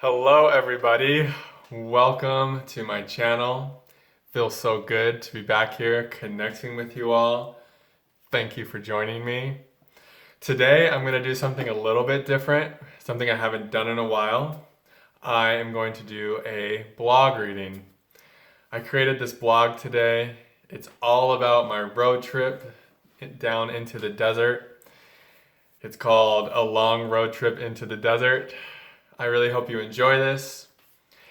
Hello everybody, welcome to my channel. Feels so good to be back here connecting with you all. Thank you for joining me. Today I'm going to do something a little bit different, something I haven't done in a while. I am going to do a blog reading. I created this blog today. It's all about my road trip down into the desert. It's called A Long Road Trip into the Desert. I really hope you enjoy this.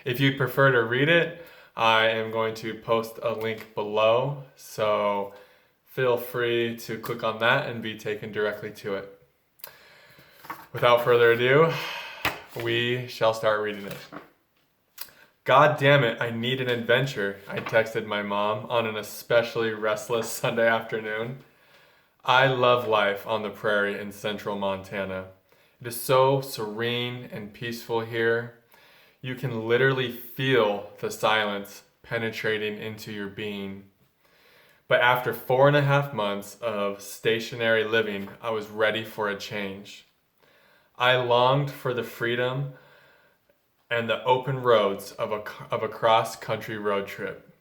If you prefer to read it, I am going to post a link below, so feel free to click on that and be taken directly to it. Without further ado, we shall start reading it. God damn it, I need an adventure, I texted my mom on an especially restless Sunday afternoon. I love life on the prairie in central Montana. It is so serene and peaceful here. You can literally feel the silence penetrating into your being. But after 4.5 months of stationary living, I was ready for a change. I longed for the freedom and the open roads of a cross-country road trip.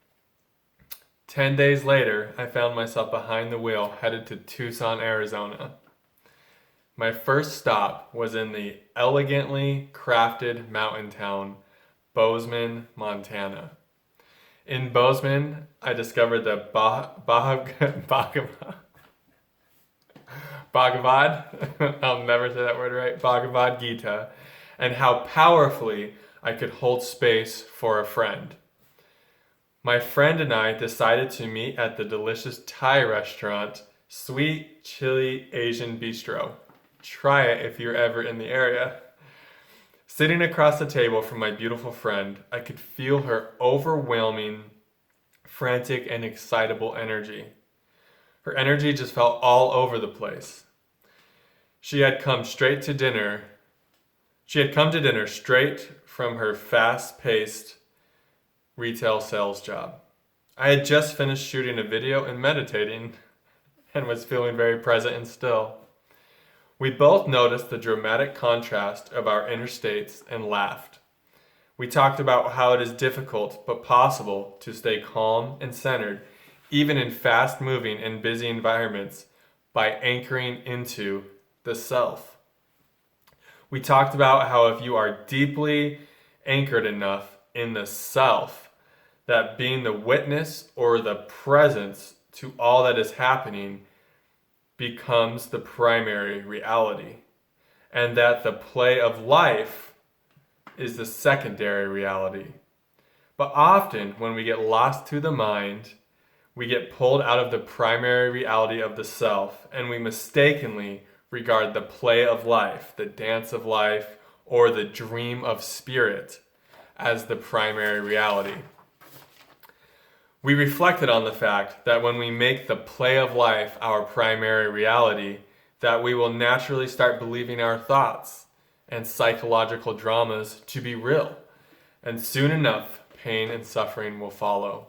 10 days later, I found myself behind the wheel headed to Tucson, Arizona. My first stop was in the elegantly crafted mountain town, Bozeman, Montana. In Bozeman, I discovered the Bhagavad, I'll never say that word right, Bhagavad Gita, and how powerfully I could hold space for a friend. My friend and I decided to meet at the delicious Thai restaurant, Sweet Chili Asian Bistro. Try it if you're ever in the area. Sitting across the table from my beautiful friend, I could feel her overwhelming, frantic, and excitable energy. Her energy just felt all over the place. She had come to dinner straight from her fast-paced retail sales job. I had just finished shooting a video and meditating and was feeling very present and still. We both noticed the dramatic contrast of our inner states and laughed. We talked about how it is difficult but possible to stay calm and centered even in fast-moving and busy environments by anchoring into the self. We talked about how if you are deeply anchored enough in the self, that being the witness or the presence to all that is happening becomes the primary reality, and that the play of life is the secondary reality. But often, when we get lost to the mind, we get pulled out of the primary reality of the self, and we mistakenly regard the play of life, the dance of life, or the dream of spirit as the primary reality. We reflected on the fact that when we make the play of life our primary reality, that we will naturally start believing our thoughts and psychological dramas to be real, and soon enough, pain and suffering will follow.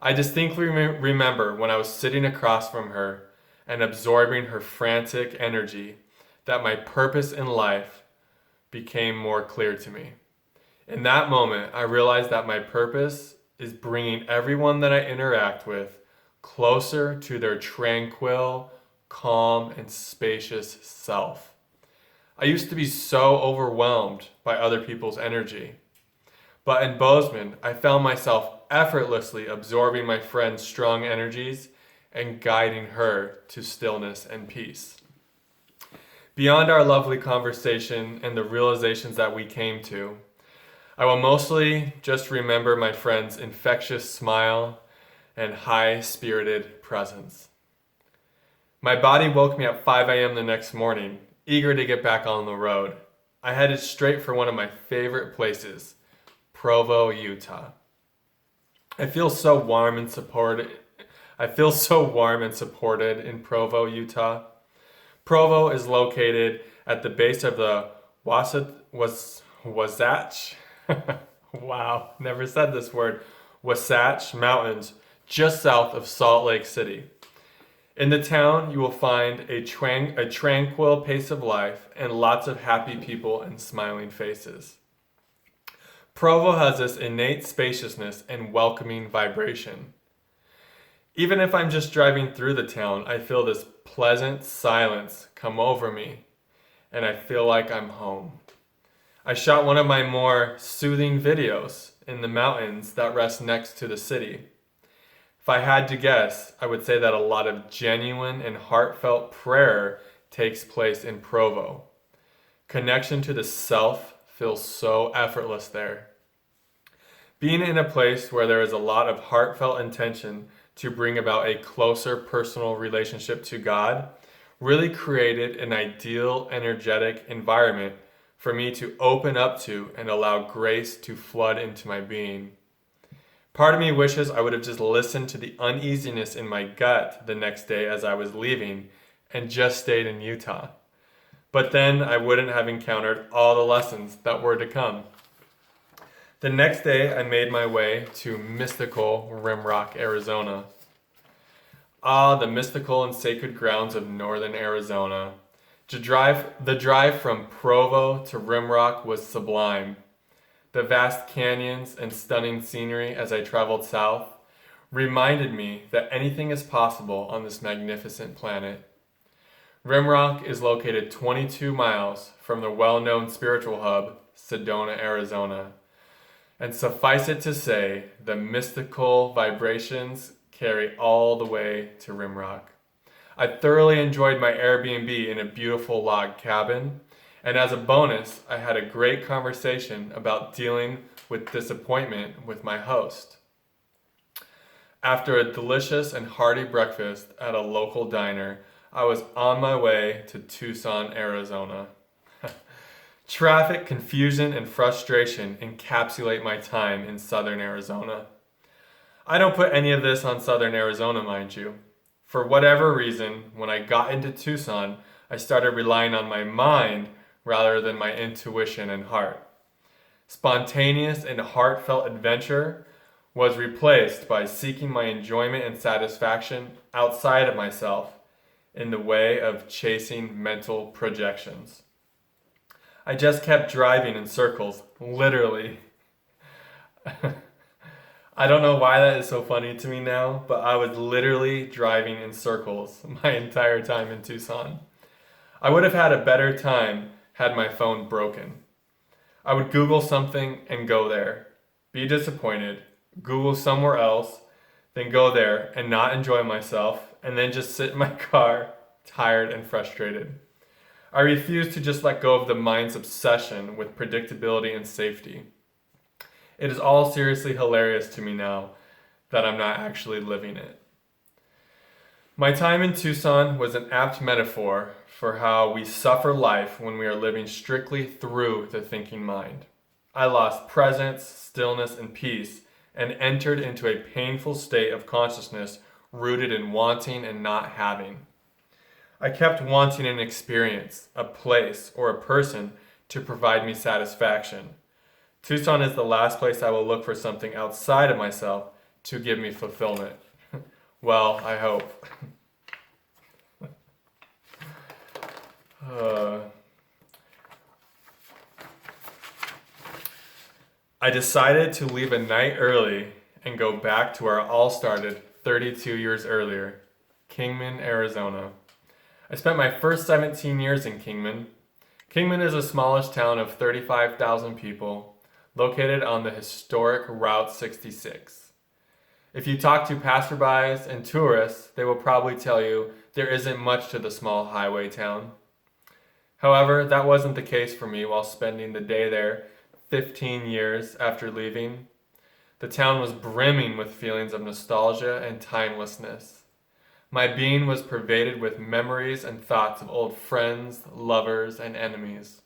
I distinctly remember when I was sitting across from her and absorbing her frantic energy, that my purpose in life became more clear to me. In that moment, I realized that my purpose is bringing everyone that I interact with closer to their tranquil, calm, and spacious self. I used to be so overwhelmed by other people's energy. But in Bozeman, I found myself effortlessly absorbing my friend's strong energies and guiding her to stillness and peace. Beyond our lovely conversation and the realizations that we came to, I will mostly just remember my friend's infectious smile and high-spirited presence. My body woke me at 5 a.m. the next morning, eager to get back on the road. I headed straight for one of my favorite places, Provo, Utah. I feel so warm and supported in Provo, Utah. Provo is located at the base of the Wasatch. Wow, never said this word. Wasatch Mountains, just south of Salt Lake City. In the town, you will find a tranquil pace of life and lots of happy people and smiling faces. Provo has this innate spaciousness and welcoming vibration. Even if I'm just driving through the town, I feel this pleasant silence come over me, and I feel like I'm home. I shot one of my more soothing videos in the mountains that rest next to the city. If I had to guess, I would say that a lot of genuine and heartfelt prayer takes place in Provo. Connection to the self feels so effortless there. Being in a place where there is a lot of heartfelt intention to bring about a closer personal relationship to God really created an ideal energetic environment for me to open up to and allow grace to flood into my being. Part of me wishes I would have just listened to the uneasiness in my gut the next day as I was leaving and just stayed in Utah. But then I wouldn't have encountered all the lessons that were to come. The next day I made my way to mystical Rimrock, Arizona. Ah, the mystical and sacred grounds of northern Arizona. The drive from Provo to Rimrock was sublime. The vast canyons and stunning scenery as I traveled south reminded me that anything is possible on this magnificent planet. Rimrock is located 22 miles from the well-known spiritual hub, Sedona, Arizona. And suffice it to say, the mystical vibrations carry all the way to Rimrock. I thoroughly enjoyed my Airbnb in a beautiful log cabin, and as a bonus, I had a great conversation about dealing with disappointment with my host. After a delicious and hearty breakfast at a local diner, I was on my way to Tucson, Arizona. Traffic, confusion, and frustration encapsulate my time in southern Arizona. I don't put any of this on southern Arizona, mind you. For whatever reason, when I got into Tucson, I started relying on my mind rather than my intuition and heart. Spontaneous and heartfelt adventure was replaced by seeking my enjoyment and satisfaction outside of myself in the way of chasing mental projections. I just kept driving in circles, literally. I don't know why that is so funny to me now, but I was literally driving in circles my entire time in Tucson. I would have had a better time had my phone broken. I would Google something and go there, be disappointed, Google somewhere else, then go there and not enjoy myself, and then just sit in my car, tired and frustrated. I refuse to just let go of the mind's obsession with predictability and safety. It is all seriously hilarious to me now that I'm not actually living it. My time in Tucson was an apt metaphor for how we suffer life when we are living strictly through the thinking mind. I lost presence, stillness, and peace, and entered into a painful state of consciousness rooted in wanting and not having. I kept wanting an experience, a place, or a person to provide me satisfaction. Tucson is the last place I will look for something outside of myself to give me fulfillment. Well, I hope. I decided to leave a night early and go back to where it all started 32 years earlier, Kingman, Arizona. I spent my first 17 years in Kingman. Kingman is a smallish town of 35,000 people, located on the historic Route 66. If you talk to passerbys and tourists, they will probably tell you there isn't much to the small highway town. However, that wasn't the case for me while spending the day there 15 years after leaving. The town was brimming with feelings of nostalgia and timelessness. My being was pervaded with memories and thoughts of old friends, lovers, and enemies.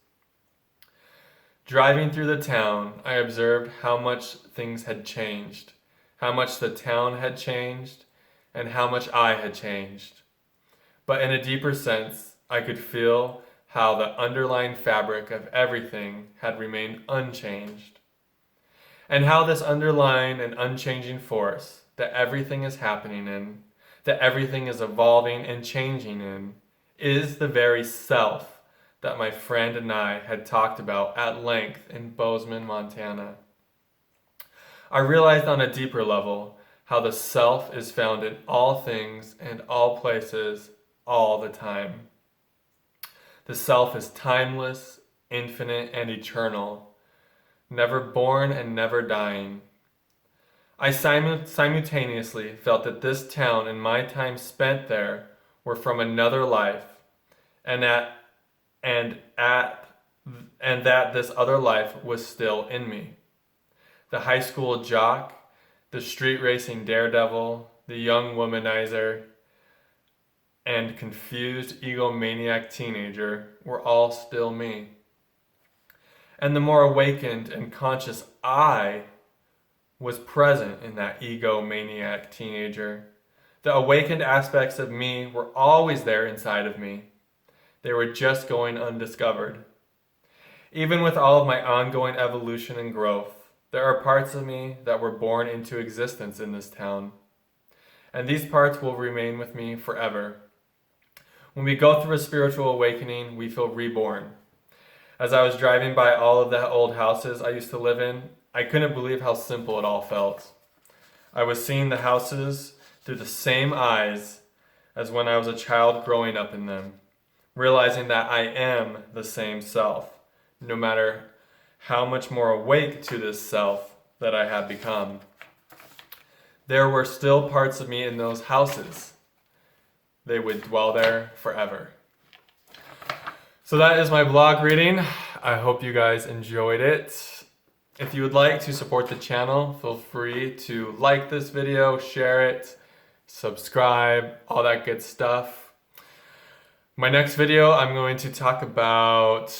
Driving through the town, I observed how much things had changed, how much the town had changed, and how much I had changed. But in a deeper sense, I could feel how the underlying fabric of everything had remained unchanged. And how this underlying and unchanging force that everything is happening in, that everything is evolving and changing in, is the very self that my friend and I had talked about at length in Bozeman, Montana. I realized on a deeper level how the self is found in all things and all places all the time. The self is timeless, infinite, and eternal, never born and never dying. I simultaneously felt that this town and my time spent there were from another life, and that this other life was still in me. The high school jock, the street racing daredevil, the young womanizer, and confused egomaniac teenager were all still me. And the more awakened and conscious I was present in that egomaniac teenager. The awakened aspects of me were always there inside of me. They were just going undiscovered. Even with all of my ongoing evolution and growth, there are parts of me that were born into existence in this town. And these parts will remain with me forever. When we go through a spiritual awakening, we feel reborn. As I was driving by all of the old houses I used to live in, I couldn't believe how simple it all felt. I was seeing the houses through the same eyes as when I was a child growing up in them, realizing that I am the same self, no matter how much more awake to this self that I have become. There were still parts of me in those houses. They would dwell there forever. So that is my blog reading. I hope you guys enjoyed it. If you would like to support the channel, feel free to like this video, share it, subscribe, all that good stuff. My next video, I'm going to talk about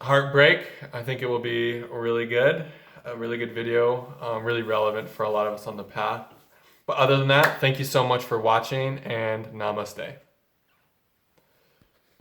heartbreak. I think it will be really good, a really good video, really relevant for a lot of us on the path. But other than that, thank you so much for watching, and namaste.